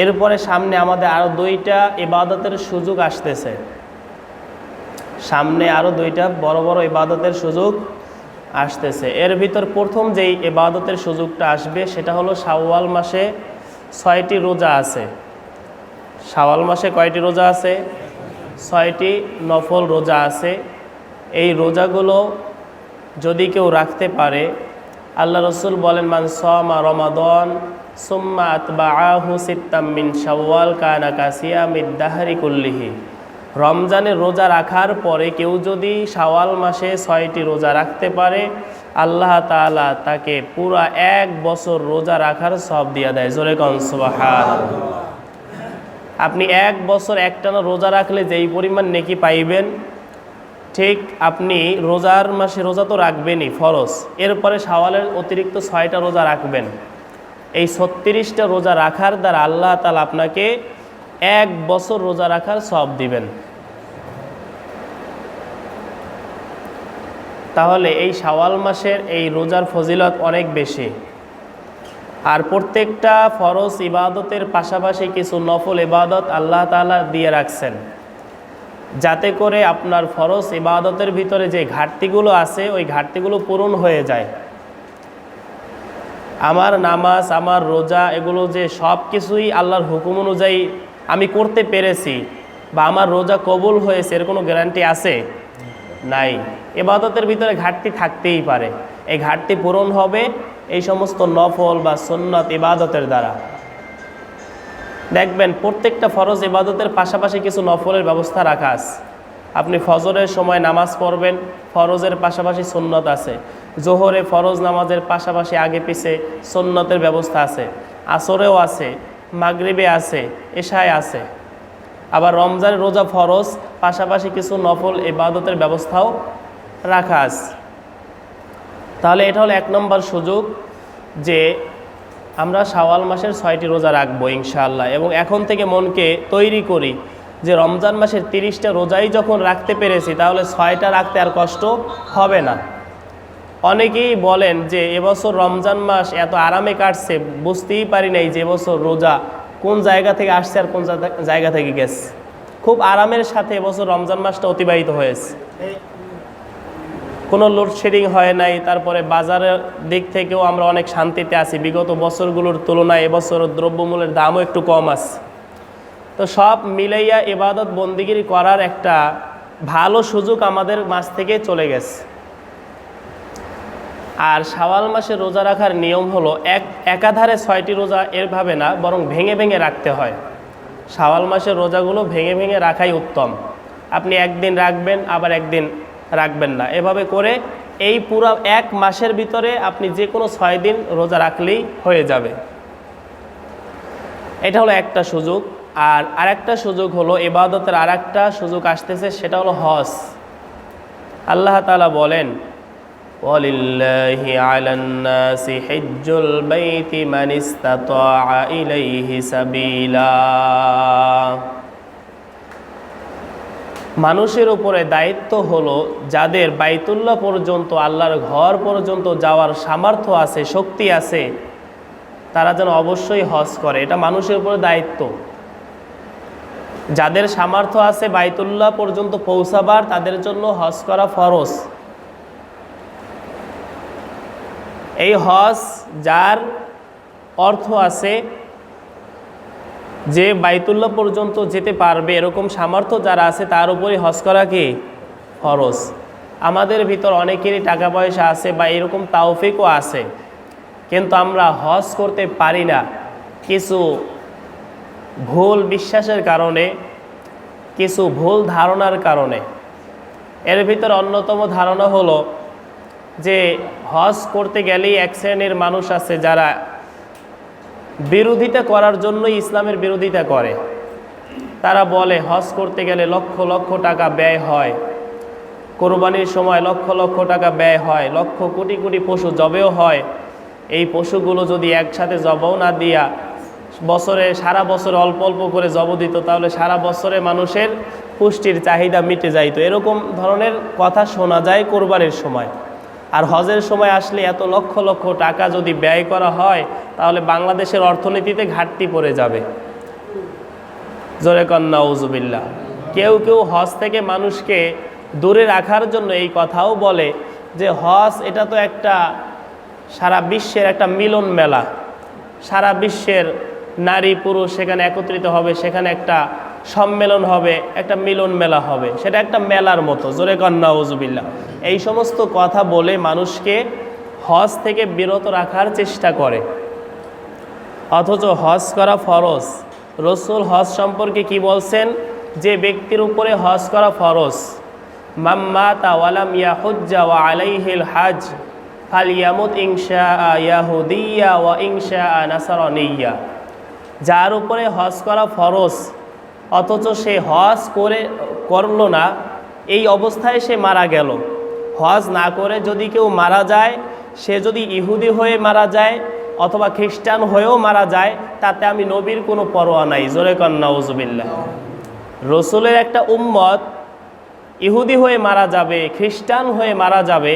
এরপরে সামনে আমাদের আরও 2টা ইবাদতের সুযোগ আসতেছে। সামনে আরও 2টা বড় বড় ইবাদতের সুযোগ আসতেছে। এর ভিতর প্রথম যেই ইবাদতের সুযোগটা আসবে সেটা হলো শাওয়াল মাসে 6টি রোজা আছে। শাওয়াল মাসে কয়টি রোজা আছে? 6টি নফল রোজা আছে। এই রোজাগুলো যদি কেউ রাখতে পারে, আল্লাহ রসুল বলেন, মান সামা রমাদান সুম্মা আতবাআহু সিত্তাম মিন শাওয়াল কানা কাসিয়ামিদ দাহরি কুল্লিহি। রমজানের রোজা রাখার পরে কেউ যদি শাওয়াল মাসে 6টি রোজা রাখতে পারে, আল্লাহ তাআলা তাকে পুরা 1 বছর রোজা রাখার সওয়াব দিয়ে দেয়। জোরে কোন সুবহানাল্লাহ। আপনি 1 বছর একটানা রোজা রাখলে যেই পরিমাণ নেকি পাইবেন, ঠিক আপনি রোজার মাসে রোজা তো রাখবেনই ফরজ, এরপরে শাওয়ালের অতিরিক্ত 6টা রোজা রাখবেন। এই 36টা রোজা রাখার দ্বারা আল্লাহ তাআলা আপনাকে 1 বছর রোজা রাখার সওয়াব দিবেন। তাহলে এই শাওয়াল মাসের এই রোজার ফজিলত অনেক বেশি। আর প্রত্যেকটা ফরজ ইবাদতের পাশাপাশি কিছু নফল ইবাদত আল্লাহ তাআলা দিয়ে রাখছেন, যাতে করে আপনার ফরজ ইবাদতের ভিতরে যে ঘাটতিগুলো আছে ওই ঘাটতিগুলো পূরণ হয়ে যায়। আমার নামাজ, আমার রোজা, এগুলো যে সব কিছুই আল্লাহর হুকুম অনুযায়ী আমি করতে পেরেছি বা আমার রোজা কবুল হয়েছে, এর কোনো গ্যারান্টি আছে? নাই। ইবাদতের ভিতরে ঘাটতি থাকতেই পারে। এই ঘাটতি পূরণ হবে এই সমস্ত নফল বা সুন্নাত ইবাদতের দ্বারা। দেখবেন প্রত্যেকটা ফরজ ইবাদতের পাশাপাশি কিছু নফলের ব্যবস্থা রাখা আছে। আপনি ফজরের সময় নামাজ পড়বেন, ফরজের পাশাপাশি সুন্নত আছে। জোহরে ফরজ নামাজের পাশাপাশি আগে পিছে সুন্নতের ব্যবস্থা আছে। আসরেও আছে, মাগরিবে আছে, এশায় আছে। আবার রমজানের রোজা ফরজ, পাশাপাশি কিছু নফল ইবাদতের ব্যবস্থাও রাখা আছে। তাহলে এটা হলো 1 নম্বর সুযোগ যে আমরা শাওয়াল মাসের 6টি রোজা রাখবো ইনশাআল্লাহ। এবং এখন থেকে মনকে তৈরি করি যে রমজান মাসের 30টা রোজাই যখন রাখতে পেরেছি, তাহলে 6টা রাখতে আর কষ্ট হবে না। অনেকেই বলেন যে এবছর রমজান মাস এত আরামে কাটছে, বুঝতেই পারি নাই যে এবছর রোজা কোন জায়গা থেকে আসছে আর কোন জায়গা থেকে গেছে। খুব আরামের সাথে এবছর রমজান মাসটা অতিবাহিত হয়েছে। কোনো লোডশেডিং হয় নাই। তারপরে বাজারের দিক থেকেও আমরা অনেক শান্তিতে আছি। বিগত বছরগুলোর তুলনায় এবছর দ্রব্যমূল্যের দামও একটু কম আছে। তো সব মিলাইয়া ইবাদত বন্দিগিরি করার একটা ভালো সুযোগ আমাদের মাঝ থেকে চলে গেছে। আর শাওয়াল মাসে রোজা রাখার নিয়ম হলো একাধারে 6টি রোজা এরভাবে না, বরং ভেঙে ভেঙে রাখতে হয়। শাওয়াল মাসের রোজাগুলো ভেঙে ভেঙে রাখাই উত্তম। আপনি একদিন রাখবেন, আবার একদিন রাখবেন না, এভাবে করে এই পুরো 1 মাসের ভিতরে আপনি যে কোনো 6 দিন রোজা রাখলেই হয়ে যাবে। এটা হলো একটা সুযোগ। আর আরেকটা সুযোগ হলো ইবাদতের আরেকটা সুযোগ আসতেছে, সেটা হলো হজ। আল্লাহ তাআলা বলেন, ওয়ালিল্লাহি আলান নাসি হিজ্জুল বাইতি মান ইসতাতাআ ইলাইহি সাবিলা। মানুষের উপরে দায়িত্ব হলো যাদের বাইতুল্লাহ পর্যন্ত, আল্লাহর ঘর পর্যন্ত যাওয়ার সামর্থ্য আছে, শক্তি আছে, তারা যেন অবশ্যই হজ করে। এটা মানুষের উপরে দায়িত্ব। যাদের সামর্থ্য আছে বাইতুল্লাহ পর্যন্ত পৌঁছাবার, তাদের জন্য হজ করা ফরজ। এই হজ যার অর্থ আছে, যে বাইতুল্লাহ পর্যন্ত যেতে পারবে এরকম সামর্থ্য যারা আছে, তার উপরে হজ করা কি ফরজ। আমাদের ভিতর অনেকেরই টাকা পয়সা আছে বা এরকম তাওফিকও আছে, কিন্তু আমরা হজ করতে পারি না কিছু ভুল বিশ্বাসের কারণে, কিছু ভুল ধারণার কারণে। এর ভিতর অন্যতম ধারণা হলো যে হজ করতে গেলেই এক শ্রেণীর মানুষ আছে যারা বিরোধিতা করার জন্যই ইসলামের বিরোধিতা করে। তারা বলে হজ করতে গেলে লক্ষ লক্ষ টাকা ব্যয় হয়, কোরবানির সময় লক্ষ লক্ষ টাকা ব্যয় হয়, লক্ষ কোটি কোটি পশু জবেও হয়। এই পশুগুলো যদি একসাথে জবও না দিয়া বছরে, সারা বছরে অল্প অল্প করে জব দিত, তাহলে সারা বছরে মানুষের পুষ্টির চাহিদা মিটে যাইতো। এরকম ধরনের কথা শোনা যায় কোরবানির সময়। আর হজের সময় আসলে এত লক্ষ লক্ষ টাকা যদি ব্যয় করা হয়, তাহলে বাংলাদেশের অর্থনীতিতে ঘাটতি পড়ে যাবে। জোরে কন নাউজুবিল্লাহ। কেউ কেউ হজ থেকে মানুষকে দূরে রাখার জন্য এই কথাও বলে যে হজ এটা তো একটা সারা বিশ্বের একটা মিলন মেলা, সারা বিশ্বের নারী পুরুষ সেখানে একত্রিত হবে, সেখানে একটা সম্মেলন হবে, একটা মিলন মেলা হবে, সেটা একটা মেলার মতো। জোরে কন নাউজুবিল্লাহ। এই সমস্ত কথা বলে মানুষকে হজ থেকে বিরত রাখার চেষ্টা করে, অথচ হজ করা ফরজ। রসুল হজ সম্পর্কে কি বলছেন? যে ব্যক্তির উপরে হজ করা ফরজ, মাম্মাতা ওয়ালাম ইয়াহুজ্জা ওয়া আলাইহিল হাজ ফালিয়ামুত ইনশাআ ইয়াহুদিয়া ওয়া ইনশাআ নাসারানিয়া। যার উপরে হজ করা ফরজ অথচ সে হজ করলো না, এই অবস্থায় সে মারা গেল। হজ না করে যদি কেউ মারা যায়, সে যদি ইহুদি হয়ে মারা যায় অথবা খ্রিস্টান হয়েও মারা যায়, তাতে আমি নবীর কোনো পরোয়া নাই। জোরে কন নাউজুবিল্লাহ। রসুলের একটা উম্মত ইহুদি হয়ে মারা যাবে, খ্রিস্টান হয়ে মারা যাবে,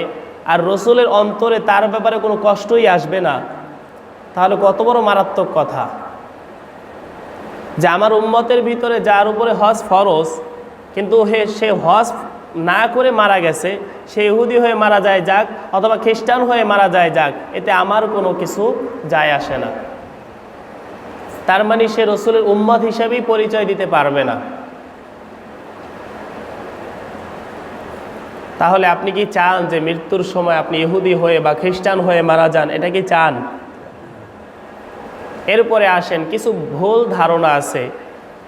আর রসুলের অন্তরে তার ব্যাপারে কোনো কষ্টই আসবে না, তাহলে কত বড় মারাত্মক কথা। যে আমার উম্মতের ভিতরে যার উপরে হজ ফরজ, কিন্তু সে হজ না করে মারা গেছে, সে ইহুদি হয়ে মারা যায় যাক অথবা খ্রিস্টান হয়ে মারা যায় যাক, এতে আমার কোনো কিছু যায় আসে না। তার মানে সে রসুলের উম্মত হিসেবেই পরিচয় দিতে পারবে না। তাহলে আপনি কি চান যে মৃত্যুর সময় আপনি ইহুদি হয়ে বা খ্রিস্টান হয়ে মারা যান? এটা কি চান? এরপরে আসেন, কিছু ভুল ধারণা আছে।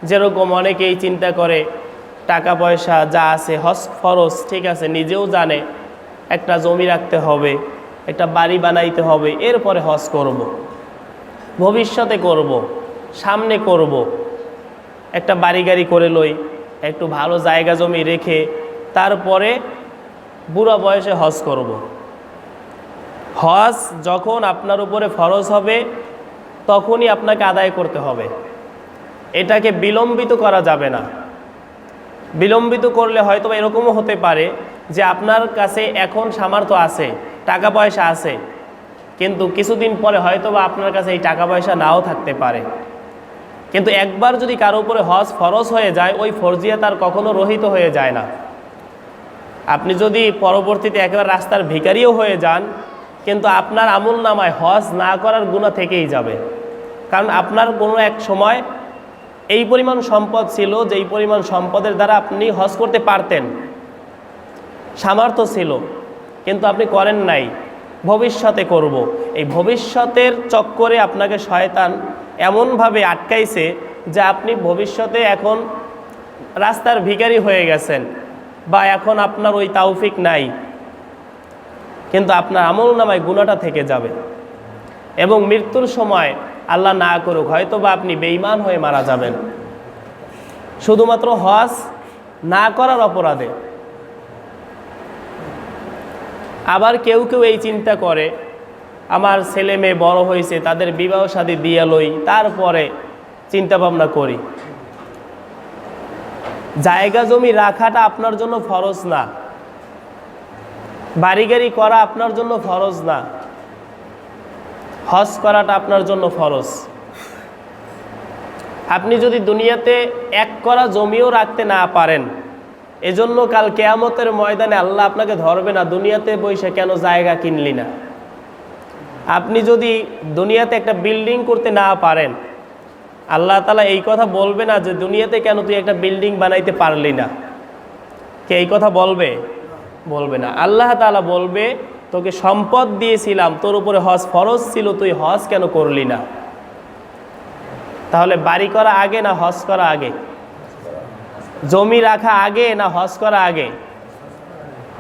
যেরকম অনেকেই চিন্তা করে টাকা পয়সা যা আছে, হজ ফরজ, ঠিক আছে, নিজেও জানে একটা জমি রাখতে হবে, একটা বাড়ি বানাইতে হবে, এরপরে হজ করব, ভবিষ্যতে করব, সামনে করব, একটা বাড়ি গাড়ি করে লই, একটু ভালো জায়গা জমি রেখে তারপরে বুড়া বয়সে হজ করব। হজ যখন আপনার উপরে ফরজ হবে তখনই আপনাকে আদায় করতে হবে, এটাকে বিলম্বিত করা যাবে না। বিলম্বিত করলে হয়তো এরকমও হতে পারে যে আপনার কাছে এখন সামর্থ্য আছে, টাকা পয়সা আছে, কিন্তু কিছুদিন পরে হয়তো বা আপনার কাছে এই টাকা পয়সা নাও থাকতে পারে। কিন্তু একবার যদি কারো উপরে হজ ফরজ হয়ে যায়, ওই ফরজিয়াত আর কখনো রহিত হয়ে যায় না। আপনি যদি পরবর্তীতে একেবারে রাস্তার ভিখারিও হয়ে যান, কিন্তু আপনার আমল নামায় হজ না করার গুনাহ থেকেই যাবে। কারণ আপনার কোনো এক সময় এই পরিমাণ সম্পদ ছিল, যেই পরিমাণ সম্পদের দ্বারা আপনি হজ করতে পারতেন, সামর্থ্য ছিল, কিন্তু আপনি করেন নাই। ভবিষ্যতে করব, এই ভবিষ্যতের চক্করে আপনাকে শয়তান এমনভাবে আটকাইছে যে আপনি ভবিষ্যতে এখন রাস্তার ভিখারি হয়ে গেছেন, বা এখন আপনার ওই তাওফিক নাই, কিন্তু আপনার আমল নামায় গুনাহটা থেকে যাবে। এবং মৃত্যুর সময় আল্লাহ না করুক হয়তো বা আপনি বেঈমান হয়ে মারা যাবেন, শুধুমাত্র হজ না করার অপরাধে। আবার কেউ কেউ এই চিন্তা করে, আমার ছেলে মেয়ে বড় হয়েছে, তাদের বিবাহ শাদী দিয়ে লই, তারপরে চিন্তা ভাবনা করি। জায়গা জমি রাখাটা আপনার জন্য ফরজ না, বাড়ি গাড়ি করা আপনার জন্য ফরজ না, হজ করাটা আপনার জন্য ফরজ। আপনি যদি দুনিয়াতে এক করা জমিও রাখতে না পারেন, এজন্য কাল কিয়ামতের ময়দানে আল্লাহ আপনাকে ধরবে না, দুনিয়াতে বসে কেন জায়গা কিনলি না। আপনি যদি দুনিয়াতে একটা বিল্ডিং করতে না পারেন, আল্লাহ তাআলা এই কথা বলবে না যে দুনিয়াতে কেন তুই একটা বিল্ডিং বানাইতে পারলি না। কে এই কথা বলবে? বলবে না। আল্লাহ তাআলা বলবে, তোকে সম্পদ দিয়েছিলাম, তোর উপরে হজ ফরজ ছিল, তুই হজ কেন করলি না? তাহলে বাড়ি করা আগে না হজ করা আগে? জমি রাখা আগে না হজ করা আগে?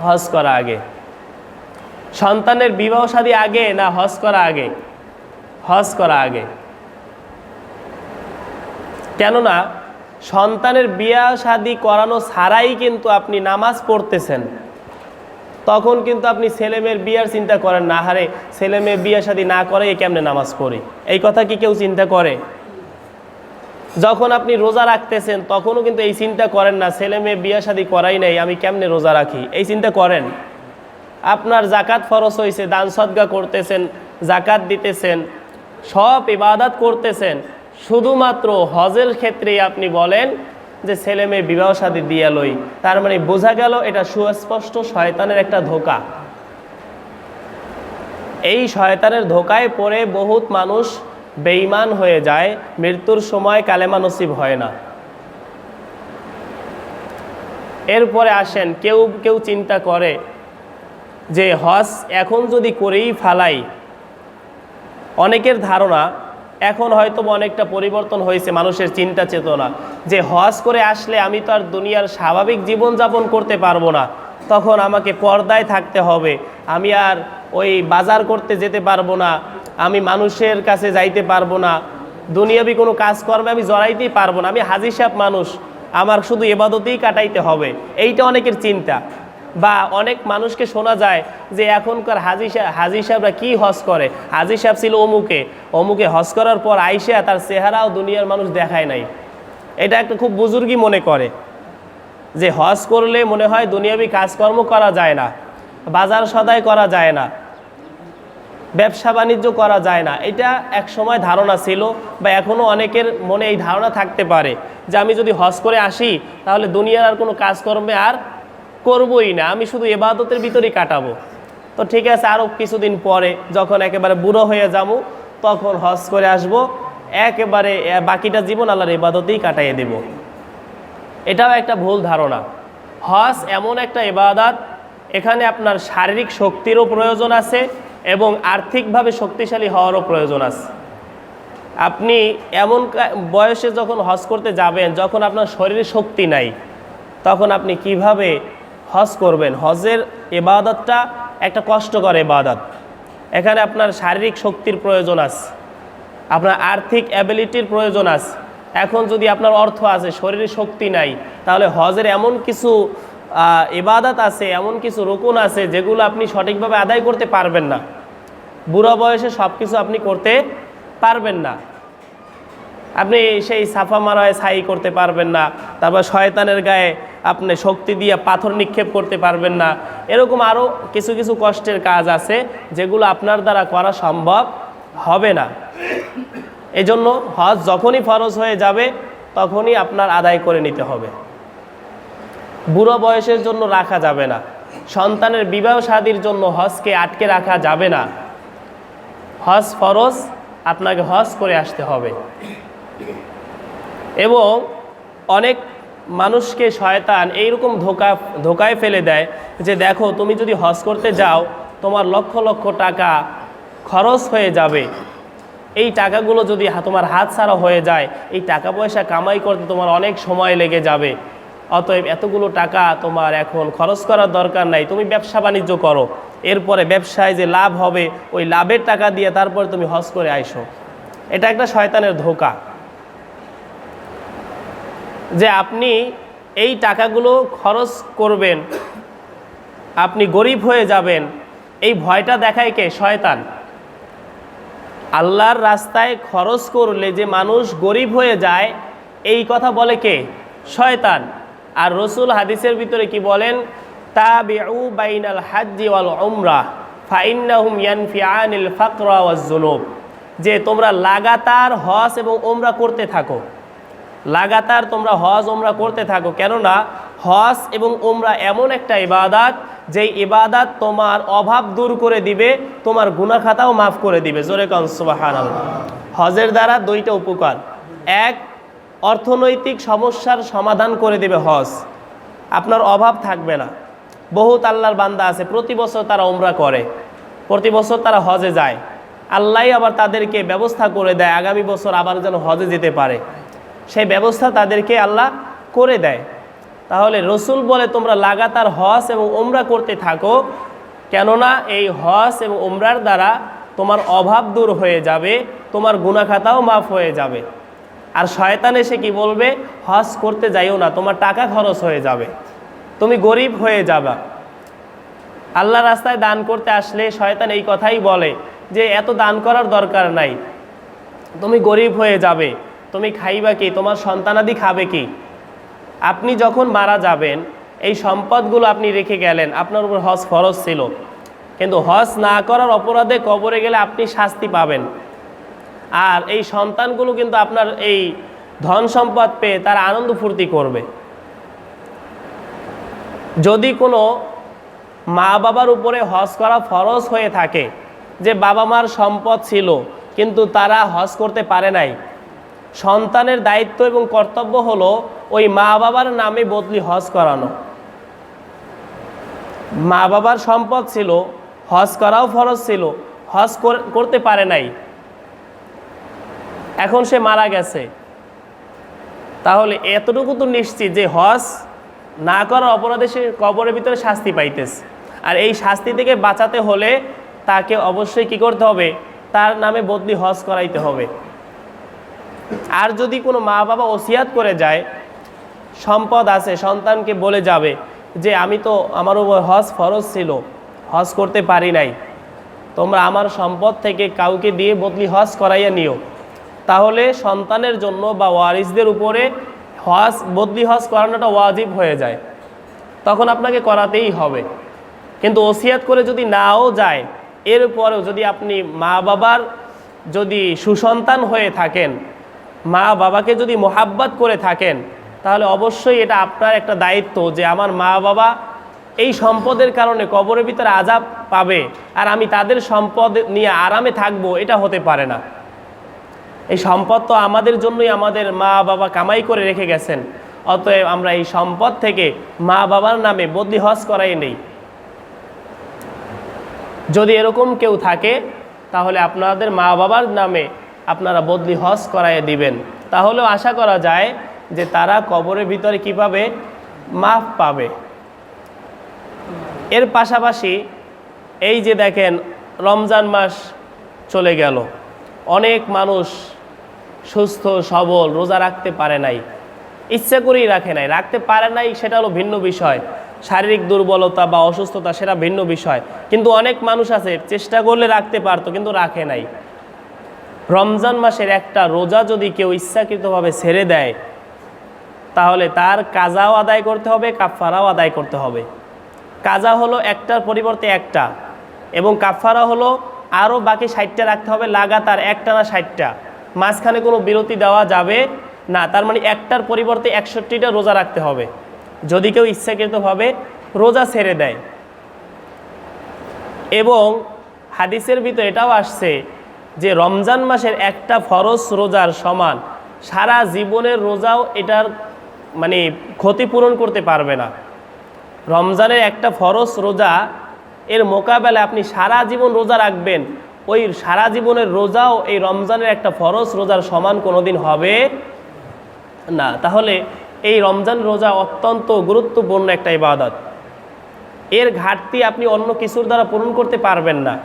হজ করা আগে। সন্তানের বিবাহ শাদী আগে না হজ করা আগে? হজ করা আগে। কেননা সন্তানের বিয়া শাদী করানো ছাড়াই কিন্তু আপনি নামাজ পড়তেছেন, তখন কিন্তু আপনি ছেলে মেয়ের বিয়ার চিন্তা করেন না, হারে ছেলে মেয়ে বিয়া শাদী না করে কেমনে নামাজ পড়ি, এই কথা কি কেউ চিন্তা করে? যখন আপনি রোজা রাখতেছেন তখনও কিন্তু এই চিন্তা করেন না, ছেলে মেয়ে বিয়া শাদী করাই নাই, আমি কেমনে রোজা রাখি, এই চিন্তা করেন? আপনার জাকাত ফরজ হয়েছে, দান সদকা করতেছেন, জাকাত দিতেছেন, সব ইবাদত করতেছেন, শুধুমাত্র হজের ক্ষেত্রেই আপনি বলেন যে ছেলে মেয়ে বিবাহ শাদী দিয়া লই, তার মানে বোঝা গেল এটা সুস্পষ্ট শয়তানের একটা ধোঁকা। এই শয়তানের ধোঁকায় পড়ে বহুত মানুষ বেঈমান হয়ে যায়, মৃত্যুর সময় কালেমা নসিব হয় না। এরপরে আসেন, কেউ কেউ চিন্তা করে যে হজ এখন যদি করেই ফালাই, অনেকের ধারণা এখন হয়তো অনেকটা পরিবর্তন হয়েছে মানুষের চিন্তা চেতনা, যে হজ করে আসলে আমি তো আর দুনিয়ার স্বাভাবিক জীবনযাপন করতে পারবো না, তখন আমাকে পর্দায় থাকতে হবে, আমি আর ওই বাজার করতে যেতে পারবো না, আমি মানুষের কাছে যাইতে পারবো না, দুনিয়াবি কোনো কাজকর্মে আমি জড়াইতেই পারবো না, আমি হাজি সাহেব মানুষ, আমার শুধু ইবাদতেই কাটাইতে হবে। এইটা অনেকের চিন্তা। বা অনেক মানুষকে শোনা যায় যে এখনকার হাজি সাহেবরা কি হজ করে, হাজি সাহেব ছিল অমুকে হজ করার পর আইসা তার চেহারাও দুনিয়ার মানুষ দেখায় নাই। এটা একটা খুব বুজুর্গি মনে করে যে হজ করলে মনে হয় দুনিয়াবি কাজকর্ম করা যায় না, বাজার সদাই করা যায় না, ব্যবসা বাণিজ্য করা যায় না। এটা এক সময় ধারণা ছিল, বা এখনও অনেকের মনে এই ধারণা থাকতে পারে যে আমি যদি হজ করে আসি তাহলে দুনিয়ার আর কোনো কাজকর্মে আর করবই না, আমি শুধু ইবাদতের ভিতরেই কাটাবো। তো ঠিক আছে, আরও কিছুদিন পরে যখন একেবারে বুড়ো হয়ে যাবো তখন হজ করে আসব, একেবারে বাকিটা জীবন আল্লাহর ইবাদতেই কাটাইয়ে দেব। এটাও একটা ভুল ধারণা। হজ এমন একটা ইবাদত, এখানে আপনার শারীরিক শক্তিরও প্রয়োজন আছে এবং আর্থিকভাবে শক্তিশালী হওয়ারও প্রয়োজন আছে। আপনি এমন বয়সে যখন হজ করতে যাবেন যখন আপনার শরীরে শক্তি নাই, তখন আপনি কিভাবে হজ করবেন? হজের ইবাদতটা একটা কষ্টকর ইবাদত। এখানে আপনার শারীরিক শক্তির প্রয়োজন আছে, আপনার আর্থিক অ্যাবিলিটির প্রয়োজন আছে। এখন যদি আপনার অর্থ আছে, শরীরে শক্তি নাই, তাহলে হজের এমন কিছু ইবাদত আছে, এমন কিছু রুকুন আছে যেগুলো আপনি সঠিকভাবে আদায় করতে পারবেন না। বুড়ো বয়সে সব কিছু আপনি করতে পারবেন না। আপনি সেই সাফা মারায় ছাই করতে পারবেন না, তারপর শয়তানের গায়ে আপনি শক্তি দিয়ে পাথর নিক্ষেপ করতে পারবেন না। এরকম আরও কিছু কিছু কষ্টের কাজ আছে যেগুলো আপনার দ্বারা করা সম্ভব হবে না। এজন্য হজ যখনই ফরজ হয়ে যাবে তখনই আপনার আদায় করে নিতে হবে। বুড়ো বয়সের জন্য রাখা যাবে না, সন্তানের বিবাহ শাদীর জন্য হজকে আটকে রাখা যাবে না। হজ ফরজ, আপনাকে হজ করে আসতে হবে। এবং অনেক মানুষকে শয়তান এইরকম ধোকায় ফেলে দেয় যে দেখো, তুমি যদি হজ করতে যাও তোমার লক্ষ লক্ষ টাকা খরচ হয়ে যাবে, এই টাকাগুলো যদি তোমার হাত ছাড়া হয়ে যায়, এই টাকা পয়সা কামাই করতে তোমার অনেক সময় লেগে যাবে, অতএব এতগুলো টাকা তোমার এখন খরচ করার দরকার নাই, তুমি ব্যবসা বাণিজ্য করো, এরপরে ব্যবসায় যে লাভ হবে ওই লাভের টাকা দিয়ে তারপরে তুমি হজ করে আইসো। এটা একটা শয়তানের ধোঁকা, যে আপনি এই টাকাগুলো খরচ করবেন, আপনি গরিব হয়ে যাবেন, এই ভয়টা দেখায় কে? শয়তান। আল্লাহর রাস্তায় খরচ করলে যে মানুষ গরিব হয়ে যায় এই কথা বলে কে? শয়তান। আর রসুল হাদিসের ভিতরে কি বলেন? তাবিউ বাইনাল হাজ্জি ওয়াল উমরাহ ফাইন্নাহুম ইয়ানফিআনিল ফাকরা ওয়াজ যুনুব, যে তোমরা লাগাতার হজ এবং উমরা করতে থাকো, লাগাতার তোমরা হজ উমরা করতে থাকো। কেননা হজ এবং উমরা এমন একটা ইবাদত যেই ইবাদত তোমার অভাব দূর করে দিবে, তোমার গুনাহ খাতাও মাফ করে দিবে। জোরে কান সুবহানাল্লাহ। হজের দ্বারা দুইটা উপকার, এক, অর্থনৈতিক সমস্যার সমাধান করে দেবে হজ, আপনার অভাব থাকবে না। বহুত আল্লাহর বান্দা আছে প্রতি বছর তারা উমরা করে, প্রতি বছর তারা হজে যায়, আল্লাহ আবার তাদেরকে ব্যবস্থা করে দেয় আগামী বছর আবার যেন হজে যেতে পারে, সেই ব্যবস্থা তাদেরকে আল্লাহ করে দেয়। তাহলে রসুল বলে তোমরা লাগাতার হজ এবং উমরা করতে থাকো, কেননা এই হজ এবং উমরার দ্বারা তোমার অভাব দূর হয়ে যাবে, তোমার গুনাহ খাতাও মাফ হয়ে যাবে। আর শয়তান এসে কি বলবে? হজ করতে যাইও না, তোমার টাকা খরচ হয়ে যাবে, তুমি গরিব হয়ে যাবা। আল্লাহ রাস্তায় দান করতে আসলে শয়তান এই কথাই বলে যে এত দান করার দরকার নাই, তুমি গরিব হয়ে যাবে, তুমি খাইবা কি, তোমার সন্তানাদি খাবে কি? আপনি যখন মারা যাবেন এই সম্পদগুলো আপনি রেখে গেলেন, আপনার উপর হজ ফরজ ছিল, কিন্তু হজ না করার অপরাধে কবরে গেলে আপনি শাস্তি পাবেন। আর এই সন্তানগুলো কিন্তু আপনার এই ধন সম্পদ পেয়ে তারা আনন্দ ফুর্তি করবে। যদি কোনো মা বাবার উপরে হজ করা ফরজ হয়ে থাকে, যে বাবা মার সম্পদ ছিল কিন্তু তারা হজ করতে পারে নাই, সন্তানের দায়িত্ব এবং কর্তব্য হলো ওই মা বাবার নামে বদলি হজ করানো। মা বাবার সম্পদ ছিল, হজ করাও ফরজ ছিল, হজ করতে পারে নাই, এখন সে মারা গেছে, তাহলে এতটুকু তো নিশ্চিত যে হজ না করার অপরাধে সে কবরের ভিতরে শাস্তি পাইতেছে। আর এই শাস্তি থেকে বাঁচাতে হলে তাকে অবশ্যই কি করতে হবে, তার নামে বদলি হজ করাইতে হবে। আর যদি কোনো মা বাবা ওসিয়াত করে যায়, সম্পদ আছে, সন্তানকে বলে যাবে যে আমি তো, আমার উপর হজ ফরজ ছিল, হজ করতে পারি নাই, তোমরা আমার সম্পদ থেকে কাউকে দিয়ে বদলি হজ করাইয়া নিও, তাহলে সন্তানের জন্য বা ওয়ারিসদের উপরে হজ, বদলি হজ করানোটা ওয়াজিব হয়ে যায়, তখন আপনাকে করাতেই হবে। কিন্তু ওসিয়াত করে যদি নাও যায়, এরপরেও যদি আপনি মা বাবার যদি সুসন্তান হয়ে থাকেন, মা বাবাকে যদি মোহাব্বত করে থাকেন, তাহলে অবশ্যই এটা আপনার একটা দায়িত্ব যে আমার মা বাবা এই সম্পদের কারণে কবরের ভিতরে আযাব পাবে আর আমি তাদের সম্পদ নিয়ে আরামে থাকবো, এটা হতে পারে না। এই সম্পদ তো আমাদের জন্যই আমাদের মা বাবা কামাই করে রেখে গেছেন, অতএব আমরা এই সম্পদ থেকে মা বাবার নামে বদলি হজ করাই নেই। যদি এরকম কেউ থাকে তাহলে আপনাদের মা বাবার নামে আপনারা বদলি হজ করাইয়ে দিবেন, তাহলেও আশা করা যায় যে তারা কবরের ভিতরে কী পাবে, মাফ পাবে। এর পাশাপাশি এই যে দেখেন রমজান মাস চলে গেল, অনেক মানুষ সুস্থ সবল রোজা রাখতে পারে নাই, ইচ্ছা করেই রাখে নাই, রাখতে পারে নাই সেটা হলো ভিন্ন বিষয়, শারীরিক দুর্বলতা বা অসুস্থতা সেটা ভিন্ন বিষয়, কিন্তু অনেক মানুষ আছে চেষ্টা করলে রাখতে পারতো কিন্তু রাখে নাই। রমজান মাসের একটা রোজা যদি কেউ ইচ্ছাকৃতভাবে ছেড়ে দেয়, তাহলে তার কাজাও আদায় করতে হবে, কাফারাও আদায় করতে হবে। কাজা হলো একটার পরিবর্তে একটা, এবং কাফারা হলো আরও বাকি 60টা রাখতে হবে, লাগাতার একটানা 60টা, মাঝখানে কোনো বিরতি দেওয়া যাবে না। তার মানে একটার পরিবর্তে 61টা রোজা রাখতে হবে যদি কেউ ইচ্ছাকৃতভাবে রোজা ছেড়ে দেয়। এবং হাদিসের ভিতরে এটাও আসছে যে রমজান মাসের একটা ফরজ রোজার সমান সারা জীবনের রোজাও এটার মানে ক্ষতিপূরণ করতে পারবে না। রমজানের একটা ফরজ রোজা এর মোকাবেলায় আপনি সারা জীবন রোজা রাখবেন, ওই সারা জীবনের রোজাও এই রমজানের একটা ফরজ রোজার সমান কোনোদিন হবে না। তাহলে এই রমজান রোজা অত্যন্ত গুরুত্বপূর্ণ একটা ইবাদত, এর ঘাটতি আপনি অন্য কিছুর দ্বারা পূরণ করতে পারবেন না।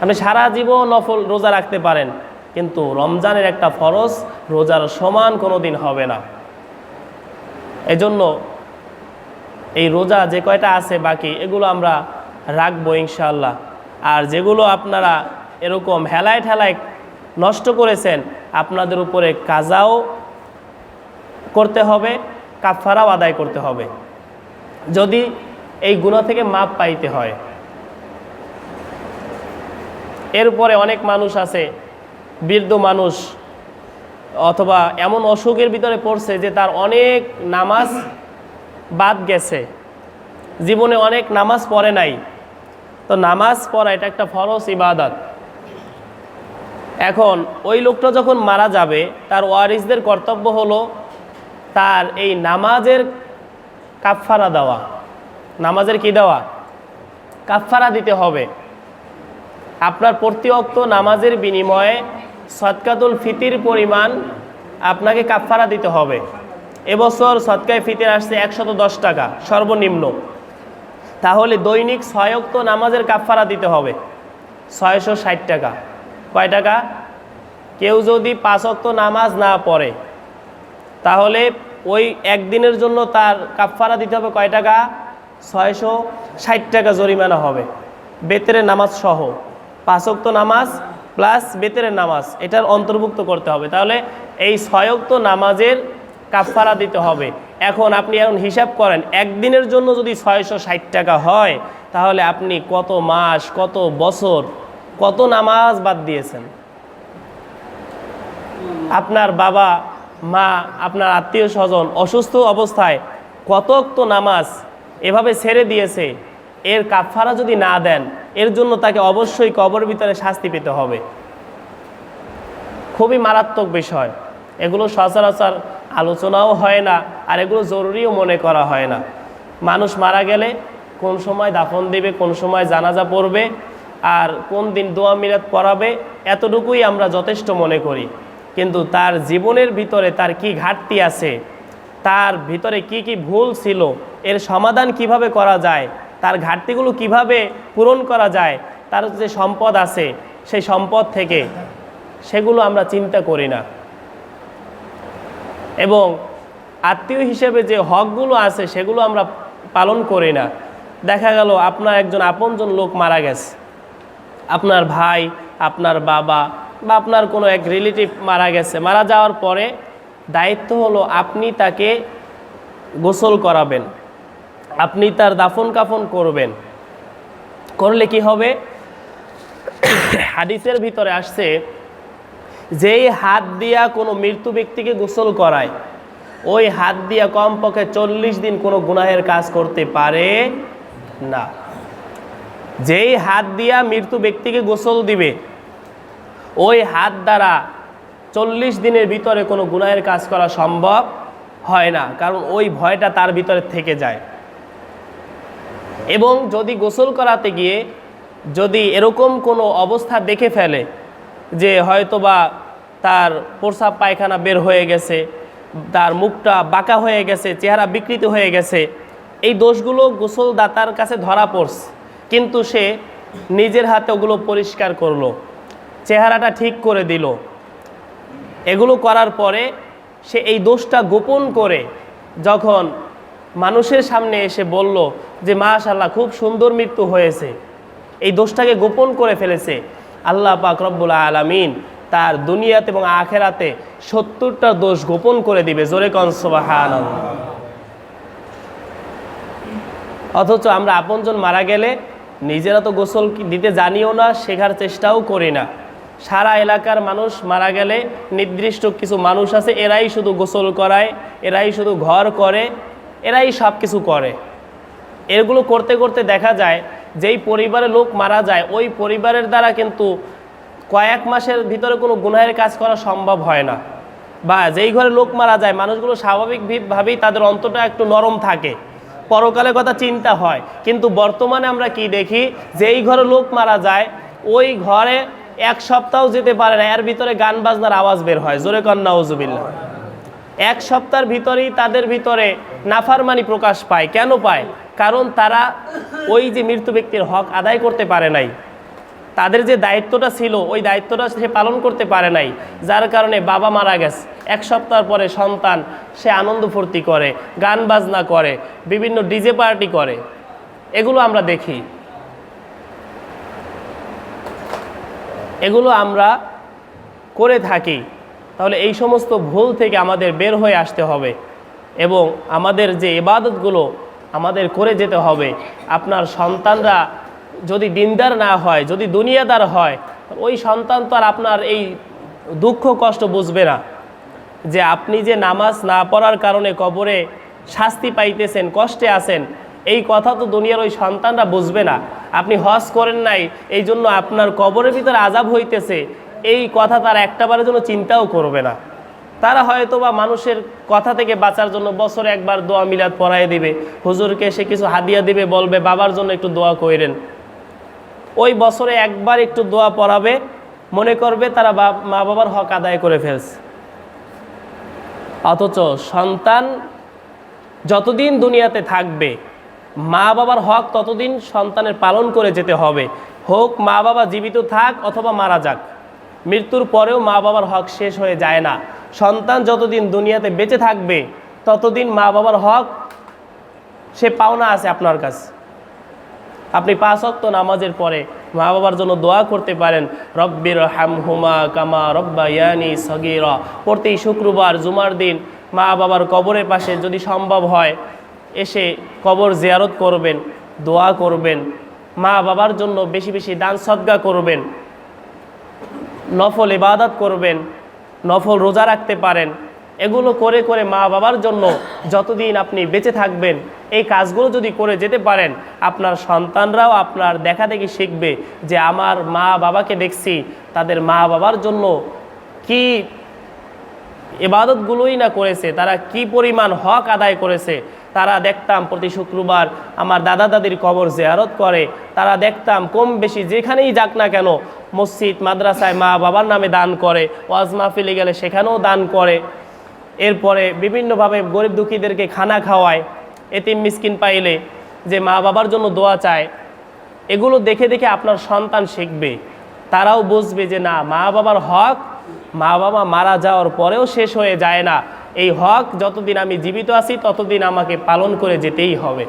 আপনি সারা জীবন নফল রোজা রাখতে পারেন, কিন্তু রমজানের একটা ফরজ রোজার সমান কোনোদিন হবে না। এজন্য এই রোজা যে কয়টা আছে বাকি, এগুলো আমরা রাখবো ইনশাআল্লাহ। আর যেগুলো আপনারা এরকম হেলায় ঠেলায় নষ্ট করেছেন, আপনাদের উপরে কাজাও করতে হবে, কাফারাও আদায় করতে হবে যদি এই গুনাহ থেকে মাপ পাইতে হয়। এরপরে অনেক মানুষ আছে, বৃদ্ধ মানুষ অথবা এমন অসুখের ভিতরে পড়ছে যে তার অনেক নামাজ বাদ গেছে, জীবনে অনেক নামাজ পড়ে নাই। তো নামাজ পড়া এটা একটা ফরজ ইবাদত। এখন ওই লোকটা যখন মারা যাবে, তার ওয়ারিসদের কর্তব্য হলো তার এই নামাজের কাফারা দেওয়া। নামাজের কি দেওয়া? কাফারা দিতে হবে। আপনার প্রতি ওয়াক্ত নামাজের বিনিময়ে সদকাতুল ফিতির পরিমাণ আপনাকে কাফারা দিতে হবে। এবছর সদকায়ে ফিতির আসছে 110 টাকা সর্বনিম্ন, তাহলে দৈনিক 6 ওয়াক্ত নামাজের কাফারা দিতে হবে 660 টাকা। কয় টাকা? কেউ যদি 5 ওয়াক্ত নামাজ না পড়ে, তাহলে ওই একদিনের জন্য তার কাফারা দিতে হবে কয় টাকা? 660 টাকা জরিমানা হবে, বেতেরের নামাজ সহ। 5 ওয়াক্ত নামাজ প্লাস বেতেরের নামাজ এটার অন্তর্ভুক্ত করতে হবে। তাহলে এই 6 ওয়াক্ত নামাজের কাফারা দিতে হবে। এখন আপনি হিসাব করেন, একদিনের জন্য যদি 660 টাকা হয়, তাহলে আপনি কত মাস, কত বছর, কত নামাজ বাদ দিয়েছেন। আপনার বাবা মা, আপনার আত্মীয় স্বজন অসুস্থ অবস্থায় কত ওয়াক্ত নামাজ এভাবে ছেড়ে দিয়েছে, এর কাফারা যদি না দেন, এর জন্য তাকে অবশ্যই কবরের ভিতরে শাস্তি পেতে হবে। খুবই মারাত্মক বিষয়, এগুলো সচরাচর আলোচনাও হয় না, আর এগুলো জরুরিও মনে করা হয় না। মানুষ মারা গেলে কোন সময় দাফন দিবে, কোন সময় জানাজা পড়বে, আর কোন দিন দোয়া মিলাদ পড়াবে, এতটুকুই আমরা যথেষ্ট মনে করি। কিন্তু তার জীবনের ভিতরে তার কি ঘাটতি আছে, তার ভিতরে কি কি ভুল ছিল, এর সমাধান কিভাবে করা যায়, তার ঘাটতিগুলো কিভাবে পূরণ করা যায়, তার যে সম্পদ আছে সেই সম্পদ থেকে, সেগুলো আমরা চিন্তা করি না। এবং আত্মীয় হিসেবে যে হকগুলো আছে সেগুলো আমরা পালন করি না। দেখা গেল আপনার একজন আপনজন লোক মারা গেছে, আপনার ভাই, আপনার বাবা বা আপনার কোনো এক রিলেটিভ মারা গেছে। মারা যাওয়ার পরে দায়িত্ব হলো আপনি তাকে গোসল করাবেন, আপনি তার দাফন কাফন করবেন। করলে কি হবে? হাদিসের ভিতরে আসছে, যেই হাত দিয়া কোনো মৃত্যু ব্যক্তিকে গোসল করায়, ওই হাত দিয়া কমপক্ষে 40 দিন কোনো গুনাহের কাজ করতে পারে না। যেই হাত দিয়া মৃত্যু ব্যক্তিকে গোসল দিবে, ওই হাত দ্বারা 40 দিনের ভিতরে কোনো গুনাহের কাজ করা সম্ভব হয় না, কারণ ওই ভয়টা তার ভিতরে থেকে যায়। এবং যদি গোসল করাতে গিয়ে যদি এরকম কোনো অবস্থা দেখে ফেলে যে হয়তোবা তার প্রস্রাব পায়খানা বের হয়ে গেছে, তার মুখটা বাঁকা হয়ে গেছে, চেহারা বিকৃত হয়ে গেছে, এই দোষগুলো গোসলদাতার কাছে ধরা পড়ছে, কিন্তু সে নিজের হাতে ওগুলো পরিষ্কার করলো, চেহারাটা ঠিক করে দিল। এগুলো করার পরে সে এই দোষটা গোপন করে যখন মানুষের সামনে এসে বলল যে মাশাআল্লাহ খুব সুন্দর মৃত্যু হয়েছে, এই দোষটাকে গোপন করে ফেলেছে, আল্লাহ পাক রব্বুল আলামিন তার দুনিয়াতে এবং আখেরাতে 70টা দোষ গোপন করে দিবে। জোরে কোন সুবহানাল্লাহ। অথচ আমরা আপনজন মারা গেলে নিজেরা তো গোসল দিতে জানিও না, শেখার চেষ্টাও করি না। সারা এলাকার মানুষ মারা গেলে নির্দিষ্ট কিছু মানুষ আছে, এরাই শুধু গোসল করায়, এরাই শুধু ঘর করে, এরাই সব কিছু করে। এগুলো করতে করতে দেখা যায় যেই পরিবারে লোক মারা যায়, ওই পরিবারের দ্বারা কিন্তু কয়েক মাসের ভিতরে কোনো গুনাহের কাজ করা সম্ভব হয় না। বা যেই ঘরে লোক মারা যায়, মানুষগুলো স্বাভাবিকভাবেই তাদের অন্তরটা একটু নরম থাকে, পরকালের কথা চিন্তা হয়। কিন্তু বর্তমানে আমরা কি দেখি, যেই ঘরে লোক মারা যায় ওই ঘরে 1 সপ্তাহ যেতে পারে না, এর ভিতরে গান বাজনার আওয়াজ বের হয়। জোরে কন নাউজুবিল্লাহ। 1 সপ্তাহের ভিতরেই তাদের ভিতরে নাফরমানি প্রকাশ পায়। কেন পায়? কারণ তারা ওই যে মৃত্যু ব্যক্তির হক আদায় করতে পারে নাই, তাদের যে দায়িত্বটা ছিল ওই দায়িত্বটা সে পালন করতে পারে নাই, যার কারণে বাবা মারা গেছে, 1 সপ্তাহ পরে সন্তান সে আনন্দ ফুর্তি করে, গান বাজনা করে, বিভিন্ন ডিজে পার্টি করে, এগুলো আমরা দেখি। এগুলো আমরা করে থাকি। তাহলে এই সমস্ত ভুল থেকে আমাদের বের হয়ে আসতে হবে এবং আমাদের যে ইবাদতগুলো আমাদের করে যেতে হবে। আপনার সন্তানরা যদি দিনদার না হয়, যদি দুনিয়াদার হয়, ওই সন্তান তো আর আপনার এই দুঃখ কষ্ট বুঝবে না যে আপনি যে নামাজ না পড়ার কারণে কবরে শাস্তি পাইতেছেন, কষ্টে আছেন, এই কথা তো দুনিয়ার ওই সন্তানরা বুঝবে না। আপনি হজ করেন নাই, এই জন্য আপনার কবরের ভিতরে আযাব হইতেছে, এই কথা তারা একটাবারের জন্য চিন্তাও করবে না। তারা হয়তো বা মানুষের কথা থেকে বাঁচার জন্য বছরে একবার দোয়া মিলাদ পড়ায় দিবে, হুজুরকে সে কিছু হাদিয়া দিবে, বলবে বাবার জন্য একটু দোয়া কইরেন। ওই বছরে একবার একটু দোয়া পড়াবে, মনে করবে তারা মা বাবার হক আদায় করে ফেলছে। অথচ সন্তান যতদিন দুনিয়াতে থাকবে, মা বাবার হক ততদিন সন্তানের পালন করে যেতে হবে। হোক মা বাবা জীবিত থাক অথবা মারা যাক, মৃত্যুর পরেও মা বাবার হক শেষ হয়ে যায় না। সন্তান যতদিন দুনিয়াতে বেঁচে থাকবে ততদিন মা বাবার হক সে পাওনা আছে আপনার কাছে। আপনি 5 ওয়াক্ত নামাজের পরে মা বাবার জন্য দোয়া করতে পারেন, রব্বির হামহুমা কামা রব্বায়ানি সগীরা। প্রতি শুক্রবার জুমার দিন মা বাবার কবরের পাশে যদি সম্ভব হয় এসে কবর জিয়ারত করবেন, দোয়া করবেন, মা বাবার জন্য বেশি বেশি দান সদকা করবেন, নফল ইবাদত করবেন। নফল রোজা রাখতে পারেন, এগুলো করে করে মা বাবার জন্য যতদিন আপনি বেঁচে থাকবেন এই কাজগুলো যদি করে যেতে পারেন, আপনার সন্তানরাও আপনার দেখা দেখি শিখবে যে আমার মা বাবাকে দেখছি তাদের মা বাবার জন্য কি ইবাদতগুলোই না করেছে, তারা কি পরিমাণ হক আদায় করেছে। তারা দেখতাম প্রতি শুক্রবার আমার দাদা দাদির কবর জিয়ারত করে, তারা দেখতাম কম বেশি যেখানেই যাক না কেন মসজিদ মাদ্রাসায় মা বাবার নামে দান করে, ওয়াজ মাহফিলে গেলে সেখানেও দান করে, এরপরে বিভিন্নভাবে গরিব দুঃখীদেরকে খানা খাওয়ায়, এতিম মিসকিন পাইলে যে মা বাবার জন্য দোয়া চায়। এগুলো দেখে দেখে আপনার সন্তান শিখবে, তারাও বুঝবে যে না, মা বাবার হক মা বাবা মারা যাওয়ার পরেও শেষ হয়ে যায় না, এই হক যতদিন আমি জীবিত আছি ততদিন আমাকে পালন করে যেতেই হবে।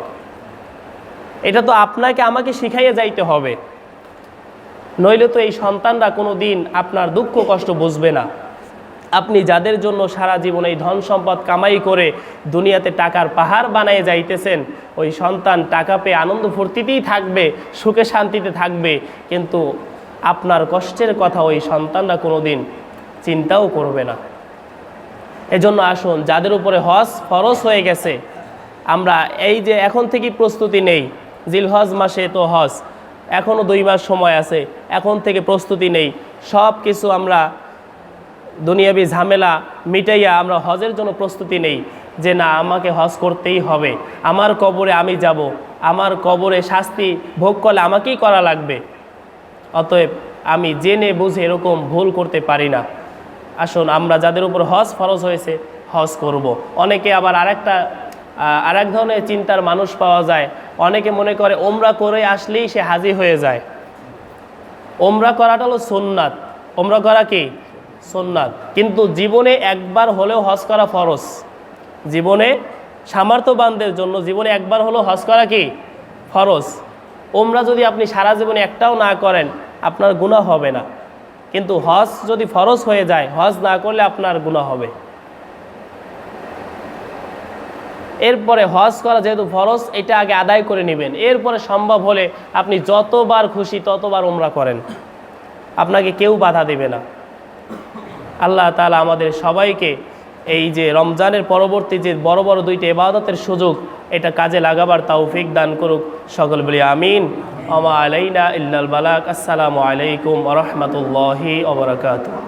এটা তো আপনাকে আমাকে শিখাইয়ে যাইতে হবে, নইলে তো এই সন্তানরা কোনো দিন আপনার দুঃখ কষ্ট বুঝবে না। আপনি যাদের জন্য সারা জীবন এই ধন সম্পদ কামাই করে দুনিয়াতে টাকার পাহাড় বানিয়ে যাইতেছেন, ওই সন্তান টাকা পেয়ে আনন্দ ফুর্তিতেই থাকবে, সুখে শান্তিতে থাকবে, কিন্তু আপনার কষ্টের কথা ওই সন্তানরা কোনো দিন চিন্তাও করবে না। এজন্য আসুন, যাদের উপরে হজ ফরজ হয়ে গেছে, আমরা এই যে এখন থেকেই প্রস্তুতি নেই, জিলহজ মাসে তো হজ, এখনও 2 মাস সময় আছে, এখন থেকে প্রস্তুতি নেই, সব কিছু আমরা দুনিয়াবি ঝামেলা মিটাইয়া আমরা হজের জন্য প্রস্তুতি নেই যে না, আমাকে হজ করতেই হবে, আমার কবরে আমি যাব, আমার কবরে শাস্তি ভোগ করলে আমাকেই করা লাগবে, অতএব আমি জেনে বুঝে এরকম ভুল করতে পারি না। আসুন, আমরা যাদের উপর হজ ফরজ হয়েছে হজ করব। অনেকে আবার আরেক ধরনের চিন্তার মানুষ পাওয়া যায়, অনেকে মনে করে ওমরা করে আসলেই সে হাজি হয়ে যায়। ওমরা করাটা হলো সুন্নাত, ওমরা করা কি সুন্নাত, কিন্তু জীবনে একবার হলেও হজ করা ফরজ। জীবনে সামর্থ্যবানদের জন্য জীবনে একবার হলেও হজ করা কি ফরজ। ওমরা যদি আপনি সারা জীবনে একটাও না করেন আপনার গুনাহ হবে না, কিন্তু হজ যদি ফরজ হয়ে যায়, হজ না করলে আপনার গুনাহ হবে। এরপরে হজ করা যেহেতু ফরজ, এটা আগে আদায় করে নেবেন, এরপরে সম্ভব হলে আপনি যতবার খুশি ততবার উমরা করেন, আপনাকে কেউ বাধা দেবে না। আল্লাহ তাআলা আমাদের সবাইকে এই যে রমজানের পরবর্তী যে বড় বড় 2টি ইবাদতের সুযোগ, এটা কাজে লাগাবার তৌফিক দান করুক। সকল বলি আমিন। ওয়া মা আলাইনা ইল্লাল বালাগ। আসসালামু আলাইকুম ওয়া রাহমাতুল্লাহি ওয়া বারাকাতুহু।